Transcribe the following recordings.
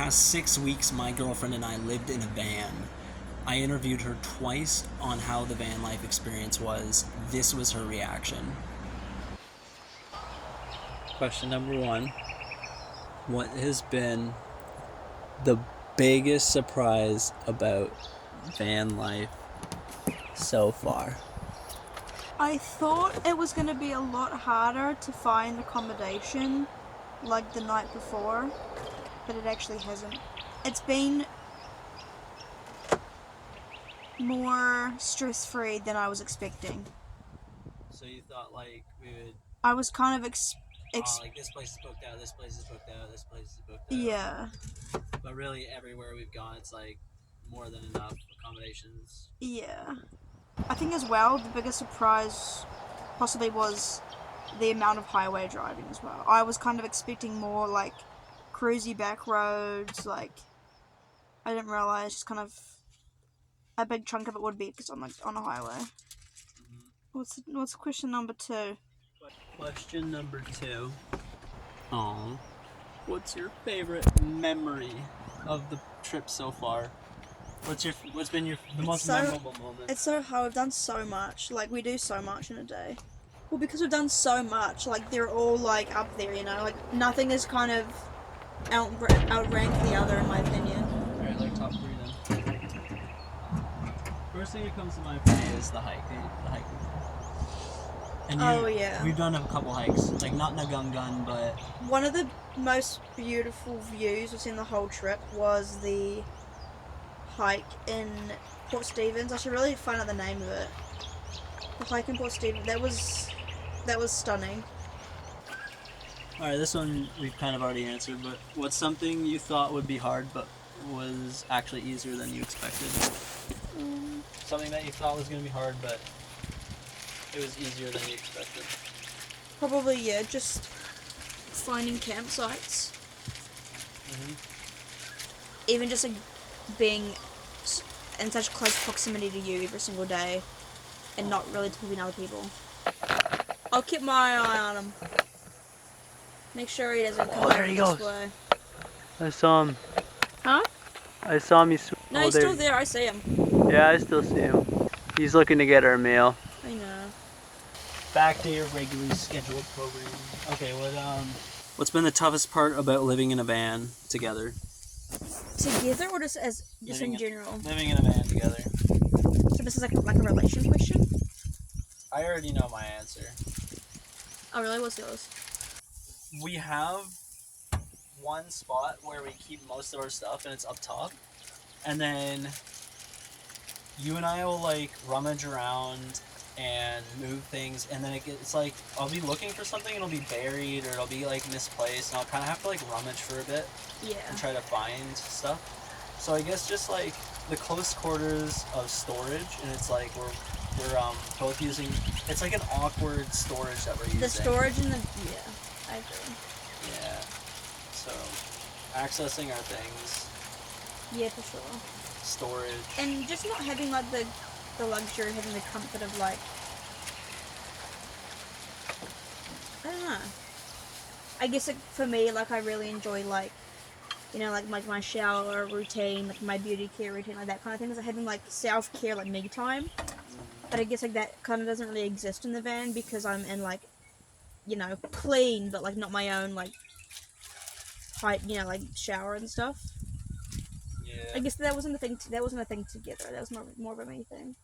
past 6 weeks, my girlfriend and I lived in a van. I interviewed her twice on how the van life experience was. This was her reaction. Question number 1. What has been the biggest surprise about van life so far? I thought it was going to be a lot harder to find accommodation like the night before, but it actually hasn't. It's been more stress-free than I was expecting. So you thought like we would I was kind of like this place is booked out, this place is booked out, this place is booked out. Yeah. But really everywhere we've gone it's like more than enough accommodations. Yeah. I think as well the biggest surprise possibly was the amount of highway driving as well. I was kind of expecting more like cruisy back roads, like I didn't realize just kind of a big chunk of it would be because on a highway. What's question number 2? Question number 2. Oh, what's your favorite memory of the trip so far? What's been the most memorable moment? It's so hard. We've done so much. Like we do so much in a day. Well, because we've done so much, like they're all like up there. You know, like nothing is kind of outrank the other in my opinion. Alright, like top 3 then. First thing that comes to mind for me is the hiking. And yeah. We've done a couple hikes, like not Nagungun, but one of the most beautiful views was in the whole trip was the hike in Port Stephens. I should really find out the name of it. The hike in Port Stephens. That was stunning. Alright, this one we've kind of already answered, but what's something you thought would be hard but was actually easier than you expected? Something that you thought was going to be hard but it was easier than you expected. Probably, yeah, just finding campsites. Even just like being in such close proximity to you every single day and not really talking to other people. I'll keep my eye on him. Make sure he doesn't come there he this goes. way. I saw him. Huh? I saw him. No, he's still there. I see him. Yeah, I still see him. He's looking to get our mail. I know. Back to your regularly scheduled program. Okay, what's been the toughest part about living in a van together? Together or just in general? Living in a van together. So this is like a relation question? I already know my answer. Oh really? What's yours? We have one spot where we keep most of our stuff and it's up top. And then you and I will like rummage around and move things, and then it's like I'll be looking for something and it'll be buried or it'll be like misplaced, and I'll kind of have to like rummage for a bit and try to find stuff. So I guess just like the close quarters of storage, and it's like we're both using, it's like an awkward storage that we're using. The storage and I agree. Yeah, so accessing our things. Yeah, for sure. Storage. And just not having like the luxury, having the comfort of like, I don't know. I guess like, for me, like I really enjoy like, you know, like my shower routine, like my beauty care routine, like that kind of thing. Is like having like self-care, like me time. But I guess like that kind of doesn't really exist in the van because I'm in like, you know, clean, but like not my own like, you know, like shower and stuff. Yeah. I guess that wasn't a thing. That wasn't a thing together. That was more of a me thing.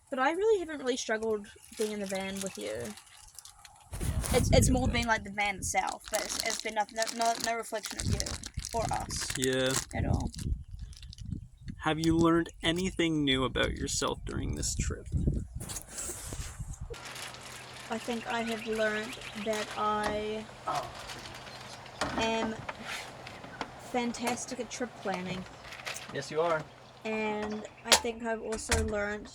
But I really haven't really struggled being in the van with you. It's more been like the van itself, but it's been no reflection of you or us. Yeah. At all. Have you learned anything new about yourself during this trip? I think I have learned that I am fantastic at trip planning. Yes, you are. And I think I've also learned...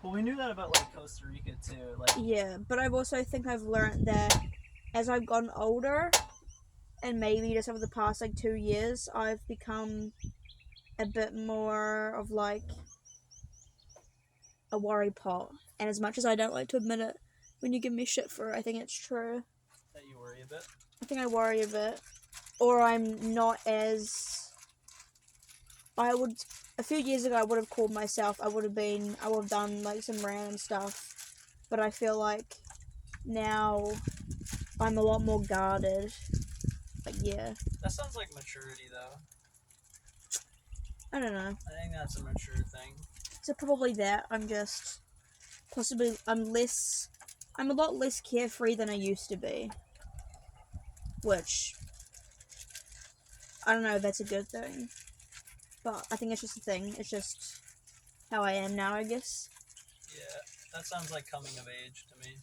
Well, we knew that about, like, Costa Rica, too. Like... Yeah, but I've also think I've learned that as I've gotten older, and maybe just over the past, like, 2 years, I've become a bit more of, like, a worry pot. And as much as I don't like to admit it, when you give me shit for it, I think it's true. That you worry a bit? I think I worry a bit. or I'm not as. A few years ago, I would have called myself. I would have done like some random stuff, but I feel like now I'm a lot more guarded. Like, yeah, That sounds like maturity, though. I don't know. I think that's a mature thing. So probably that. I'm a lot less carefree than I used to be. Which, I don't know if that's a good thing. But I think it's just a thing. It's just how I am now, I guess. Yeah, that sounds like coming of age to me.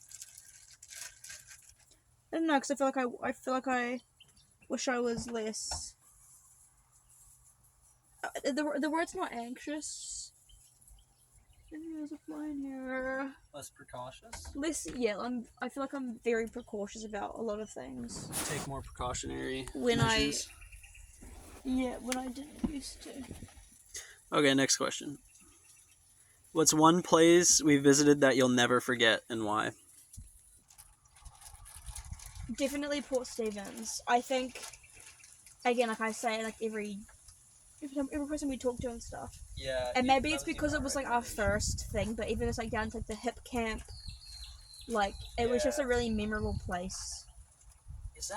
I don't know, because I feel like I wish I was less. The word's not anxious. There's a fly in here. Less precautious? I feel like I'm very precautious about a lot of things. Take more precautionary When measures. when I didn't used to. Okay, next question. What's one place we visited that you'll never forget, and why? Definitely Port Stephens. I think, again, like I say, like every person we talk to and stuff. Yeah. And maybe it's because it was like our first thing, but even it's like down to like, the hip camp, like it was just a really memorable place. Is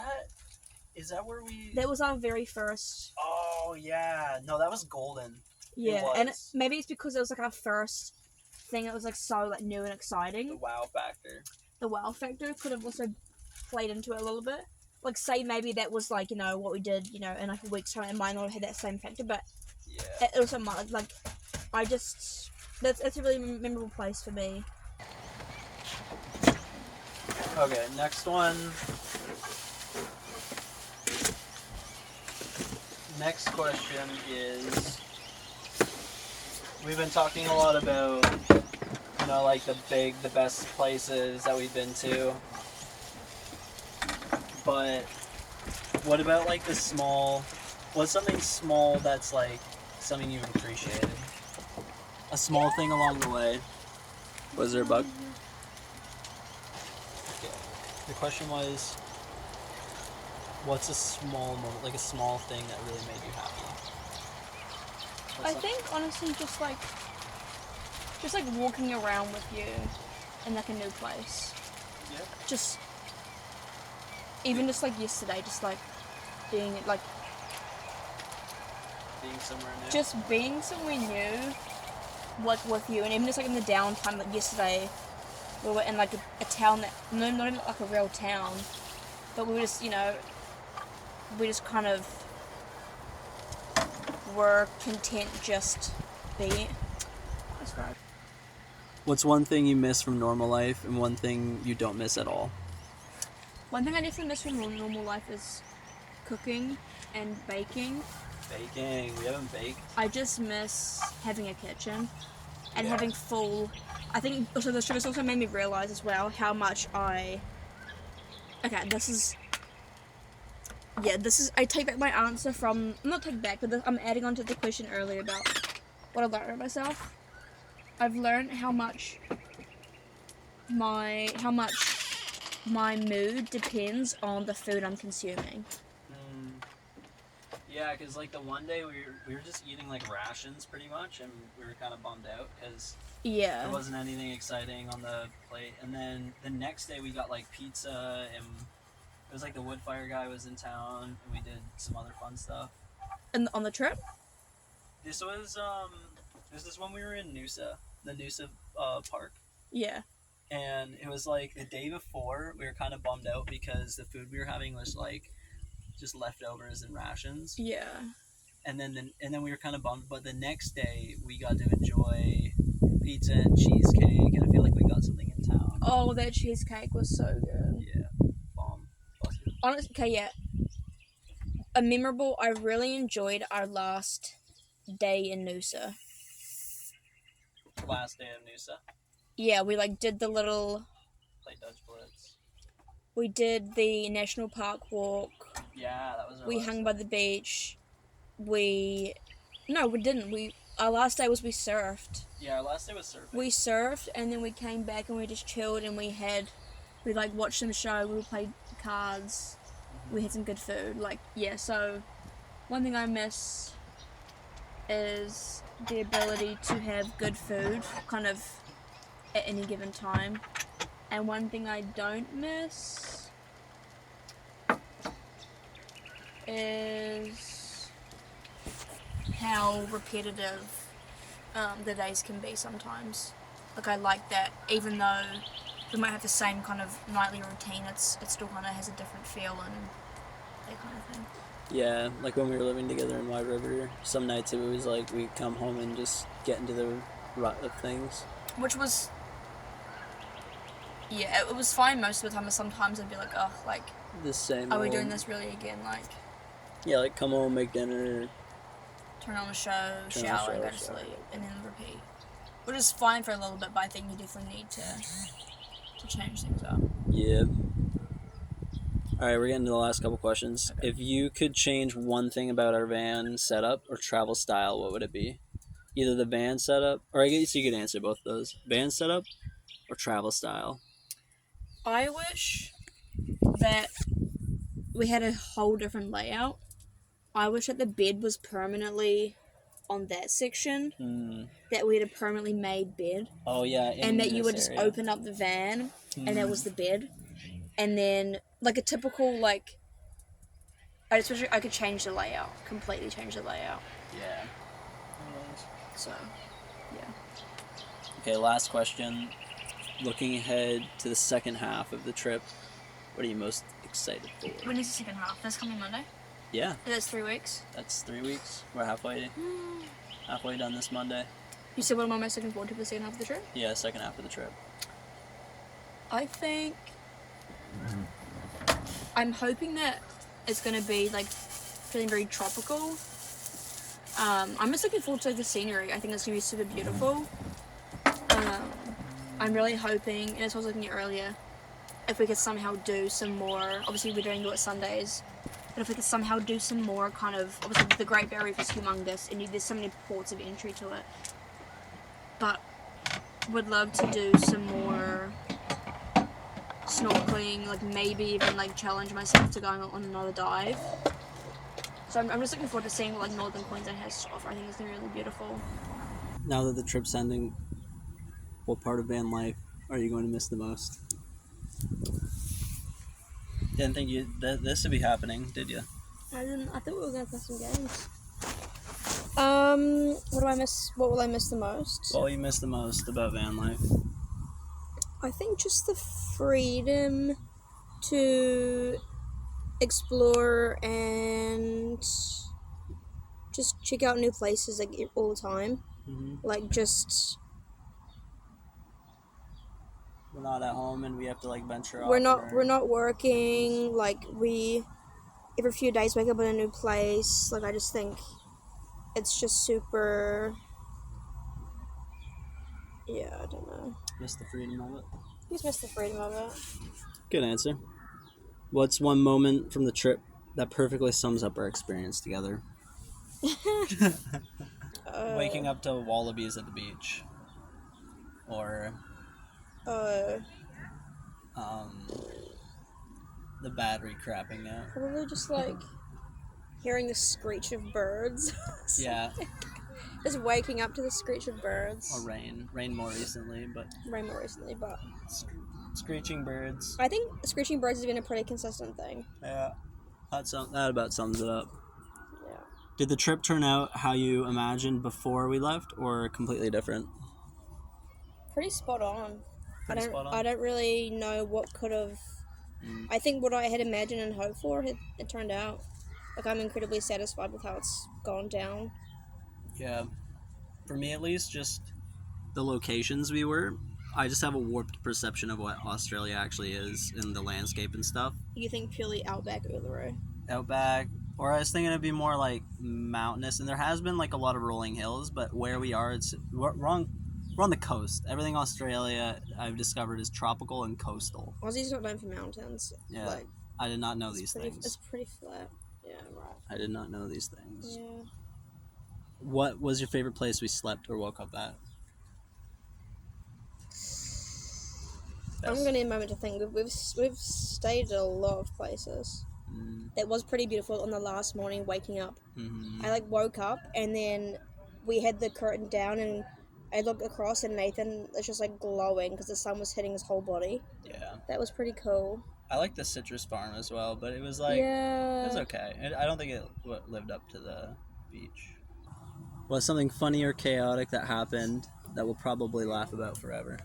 that where we? That was our very first. Oh yeah, no, that was golden. Yeah, and maybe it's because it was like our first thing that was like so like new and exciting. The wow factor. The wow factor could have also played into it a little bit. Like say maybe that was like, you know, what we did, you know, in like a week's time, it might not have had that same factor, but yeah, it also might like that's a really memorable place for me. Okay, next one. Next question is, we've been talking a lot about, you know, like the best places that we've been to. But what about like what's something small that's like something you've appreciated? A small thing along the way. Was there a bug? Okay. The question was, what's a small moment, like a small thing that really made you happy? I think honestly just like walking around with you in like a new place. Yeah. Just even just like yesterday, just like being like Being somewhere new. just being somewhere new, like with you, and even just like in the downtime, like yesterday, we were in like a town that not even like a real town, but we were just, you know, we just kind of were content just being. That's right. What's one thing you miss from normal life and one thing you don't miss at all? One thing I definitely miss from normal life is cooking and baking. Baking. We haven't baked. I just miss having a kitchen and Yeah. having full. I think also this trip has also made me realize as well how much I. Okay, this is. I take back my answer from. Not take back, but I'm adding on to the question earlier about what I learned about myself. I've learned how much my mood depends on the food I'm consuming. Yeah, because like the one day we were just eating like rations pretty much, and we were kind of bummed out because Yeah. there wasn't anything exciting on the plate. And then the next day we got like pizza, and it was like the wood fire guy was in town, and we did some other fun stuff. And on the trip? This was when we were in Noosa, the Noosa park. Yeah. And it was like the day before we were kind of bummed out because the food we were having was like just leftovers and rations. Yeah. And then we were kind of bummed, but the next day we got to enjoy pizza and cheesecake, and I feel like we got something in town. Oh, that cheesecake was so good. Yeah, bomb. Busted. Honestly, okay, yeah. I really enjoyed our last day in Noosa. Last day of Noosa. Yeah, we like did the little. Played Dutch Blitz. We did the national park walk. Yeah, that was our We last hung day. by the beach. No, we didn't. Our last day was we surfed. Yeah, our last day was surfing. We surfed and then we came back and we just chilled and we like watched some show. We played cards. we had some good food. Like, yeah, so one thing I miss is the ability to have good food kind of at any given time. And one thing I don't miss is how repetitive the days can be sometimes. Like, I like that, even though we might have the same kind of nightly routine, it still kind of has a different feel and that kind of thing. Yeah, like when we were living together in White River, some nights it was like we'd come home and just get into the rut of things. Which was, yeah, it was fine most of the time, but sometimes I'd be like, oh, like, The same. are we old- doing this really again? Like, Yeah, like come home, make dinner. turn on a show, Turn on a shower, and show, go to shower. sleep, and then repeat. Which is fine for a little bit, but I think you definitely need to change things up. Yeah. All right, we're getting to the last couple questions. Okay. If you could change one thing about our van setup or travel style, what would it be? Either the van setup, or I guess you could answer both of those. Van setup or travel style. I wish that we had a whole different layout. I wish that the bed was permanently on that section, that we had a permanently made bed, Oh yeah, and that you would just open up the van, and that was the bed. And then, like a typical, like, I just wish I could change the layout, completely change the layout. Yeah. So, yeah. Okay, last question. Looking ahead to the second half of the trip, what are you most excited for? When is the second half? This coming Monday? Yeah, That's 3 weeks. that's 3 weeks. We're halfway done this Monday. You said what am I most looking forward to for the second half of the trip? Yeah, second half of the trip. I think I'm hoping that it's gonna be like feeling very tropical. I'm just looking forward to like the scenery. I think it's gonna be super beautiful. I'm really hoping, and as I was looking at earlier, if we could somehow do some more. Obviously, we're doing it Sundays, but if we could somehow do some more kind of, obviously the Great Barrier Reef is humongous, and there's so many ports of entry to it. But would love to do some more snorkeling, like maybe even like challenge myself to going on another dive. So I'm just looking forward to seeing what like Northern Queensland has to offer. I think it's gonna be really beautiful. Now that the trip's ending, what part of van life are you going to miss the most? Didn't think this would be happening, did you? I thought we were gonna play some games. What do I miss? What will I miss the most? What will you miss the most about van life? I think just the freedom to explore and just check out new places like all the time. Like just We're not at home and we have to like venture off. we're not working. Like we every few days wake up in a new place. Like I just think it's just super. Yeah, I don't know. Miss the freedom of it. Just miss the freedom of it. Good answer. What's one moment from the trip that perfectly sums up our experience together? Waking up to wallabies at the beach. Or the battery crapping out. Probably just like hearing the screech of birds. Yeah. Just waking up to the screech of birds. Or rain. Rain more recently, but Rain more recently, but screeching birds. I think screeching birds has been a pretty consistent thing. Yeah. That about sums it up. Yeah. Did the trip turn out how you imagined before we left, or completely different? Pretty spot on. Pretty spot on? I don't really know what could have. I think what I had imagined and hoped for, it turned out. Like I'm incredibly satisfied with how it's gone down. Yeah. For me, at least, just the locations we were. I just have a warped perception of what Australia actually is in the landscape and stuff. You think purely Outback Uluru? Outback, or I was thinking it'd be more like mountainous, and there has been like a lot of rolling hills, but where we are, we're on the coast. Everything Australia I've discovered is tropical and coastal. Aussie's not known for mountains. Yeah, like, I did not know these things. It's pretty flat. Yeah, right. I did not know these things. Yeah. What was your favorite place we slept or woke up at? I'm gonna need a moment to think. We've stayed at a lot of places. That was pretty beautiful on the last morning waking up. Mm-hmm. I like woke up and then we had the curtain down and I looked across and Nathan was just like glowing because the sun was hitting his whole body. Yeah. That was pretty cool. I like the citrus farm as well, but it was like, Yeah. it was okay. I don't think it lived up to the beach. Was something funny or chaotic that happened that we'll probably laugh about forever?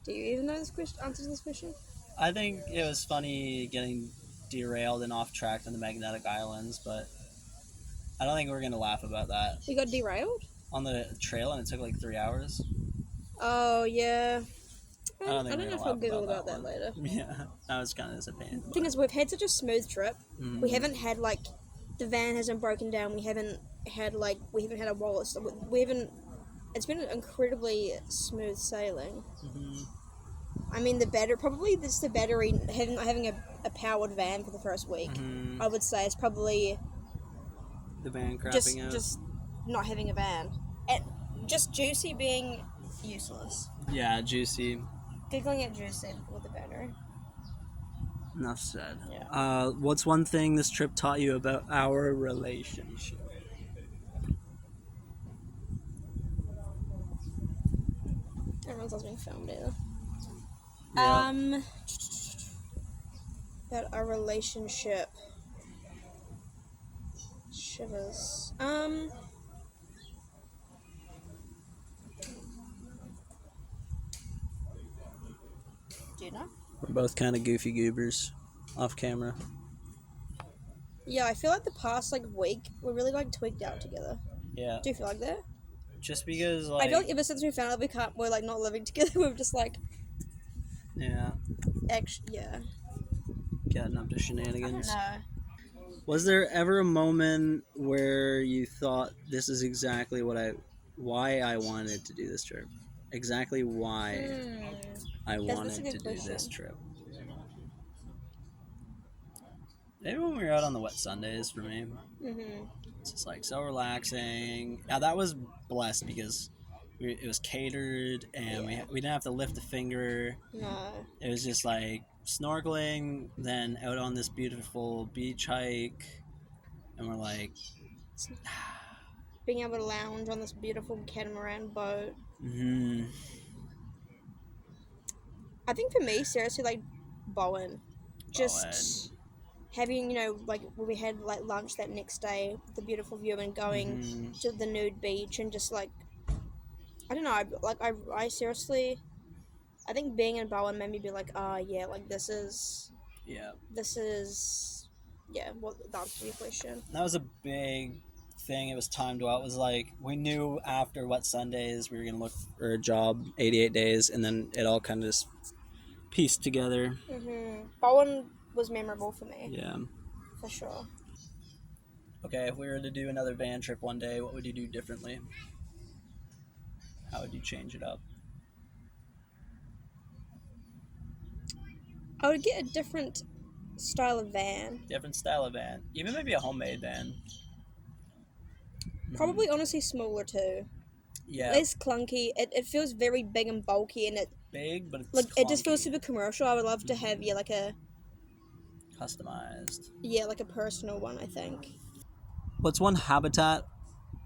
Do you even know this question? Answer to this question? I think it was funny getting derailed and off track on the magnetic islands, but I don't think we're gonna laugh about that We got derailed? on the trail, and it took like 3 hours. Oh, yeah. I don't think I we're don't know gonna if I'll laugh Google about about that one. later. Yeah, I was kind of disappointed. The thing is, we've had such a smooth trip. Mhm. We haven't had, like, the van hasn't broken down. We haven't had a wallet. So we haven't. It's been incredibly smooth sailing. Mhm. I mean, the battery, having a powered van for the first week, Mhm. I would say is probably The van just crapping out. just not having a van. And just Juicy being useless. Yeah, juicy. Giggling at Juicy with the battery. Enough said. Yeah. What's one thing this trip taught you about our relationship? Everyone's else being filmed either. Yeah. About our relationship. Shivers. Do you know? We're both kind of goofy goobers off camera. Yeah, I feel like the past week we're really tweaked out together. Yeah. Do you feel like that? Just because I feel like ever since we found out we're not living together, we're just yeah, yeah. getting up to I don't shenanigans. know. Was there ever a moment where you thought this is exactly why I wanted to do this trip? Exactly why I That's a wanted good to do this question. trip. Maybe when we were out on the wet Sundays for me. Mm-hmm. It's just so relaxing. Now that was blessed because it was catered and Yeah. we didn't have to lift a finger. No. It was just snorkeling, then out on this beautiful beach hike, and we're Being able to lounge on this beautiful catamaran boat. mm-hmm. I think for me, seriously, Bowen. Just having, when we had lunch that next day, the beautiful view and going Mm-hmm. to the nude beach and just I don't know, I seriously, I think being in Bowen made me be this is, Yeah. what the answer to your question. That was a big thing. It was timed well. It was we knew after Wet Sundays we were gonna look for a job, 88 days, and then it all kind of just pieced together. Mm-hmm. Bowen was memorable for me. Yeah. For sure. Okay, if we were to do another van trip one day, what would you do differently? How would you change it up? I would get a different style of van. Different style of van. Even maybe a homemade van. Probably, honestly, smaller too. Yeah. Less clunky. It feels very big and bulky, and Big, but it's it just feels clunky. super commercial. I would love to have Customized. a personal one. I think. What's one habitat?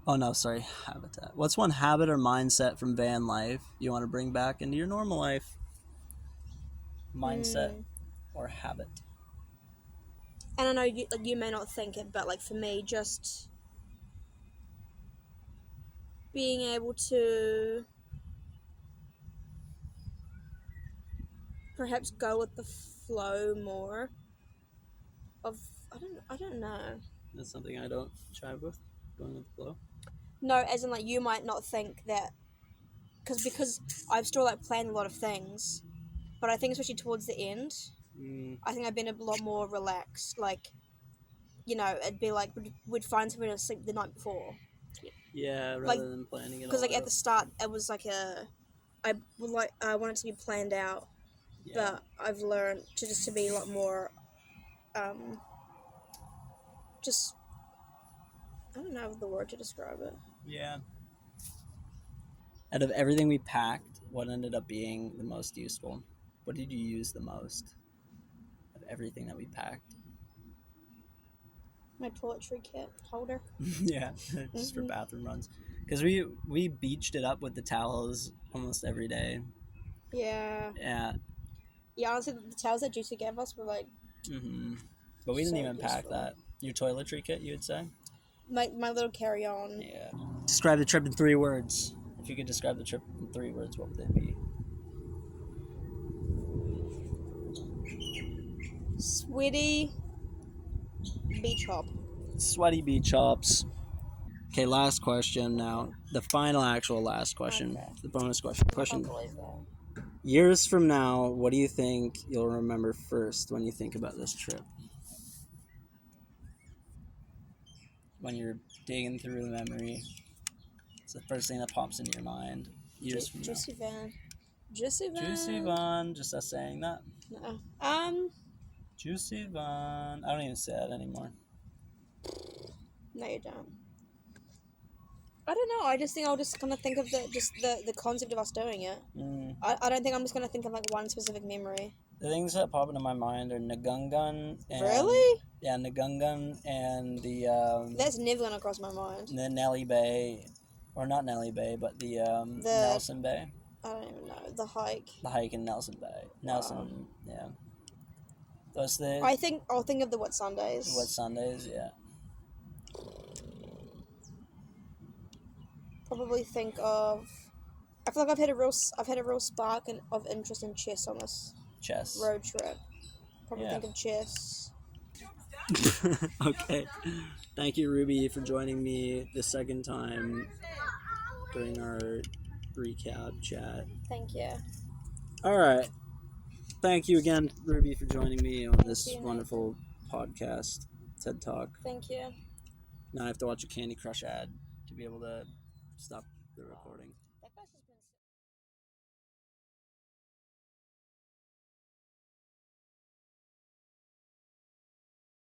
Oh no, sorry, habitat. What's one habit or mindset from van life you want to bring back into your normal life? Mindset or habit? And I know you may not think it, but for me, just being able to perhaps go with the flow more. I don't know. That's something I don't jive with. Going with the flow. No, as in you might not think that because I've still planned a lot of things, but I think especially towards the end, I think I've been a lot more relaxed. It'd be we'd find somewhere to sleep the night before. Yeah, rather than planning it all Because out. at the start it was I want it to be planned out, but I've learned to be a lot more, just I don't know the word to describe it. Yeah. Out of everything we packed, what ended up being the most useful? What did you use the most of everything that we packed? My toiletry kit holder. Yeah, just for bathroom runs. Because we beached it up with the towels almost every day. Yeah. Yeah. Yeah, honestly, the towels that Juicy gave us were like But we didn't so even pack useful. that. Your toiletry kit, you would say? My little carry on. Yeah. Describe the trip in 3 words. If you could describe the trip in 3 words, what would they be? Sweaty beach hop. Sweaty beach hops. Okay, last question now. The final actual last question. Okay. The bonus question. I can't believe that. Years from now, what do you think you'll remember first when you think about this trip? When you're digging through the memory, it's the first thing that pops into your mind years from now. Juicy Van. Juicy Van. Juicy Von, just us saying that. No. Juicy Von. I don't even say that anymore. No, you don't. I don't know. I just think I'll just kind of think of the concept of us doing it. I don't think I'm just gonna think of like one specific memory. The things that pop into my mind are Nagungun and Really? yeah, Nagungun and the That's never gonna cross my mind. the Nelly Bay, or not Nelly Bay, but the Nelson Bay. I don't even know the hike. The hike in Nelson Bay. Nelson, yeah. Those the I think I'll think of the Wet Sundays. Wet Sundays, yeah. Probably think of. I feel like I've had a real spark of interest in chess on this Chess. road trip. Probably Yeah. think of chess. Okay. Thank you, Ruby, for joining me the second time during our recap chat. Thank you. All right. Thank you again, Ruby, for joining me on this you, Nathan. wonderful podcast, TED Talk. Thank you. Now I have to watch a Candy Crush ad to be able to stop the recording. That guy's just been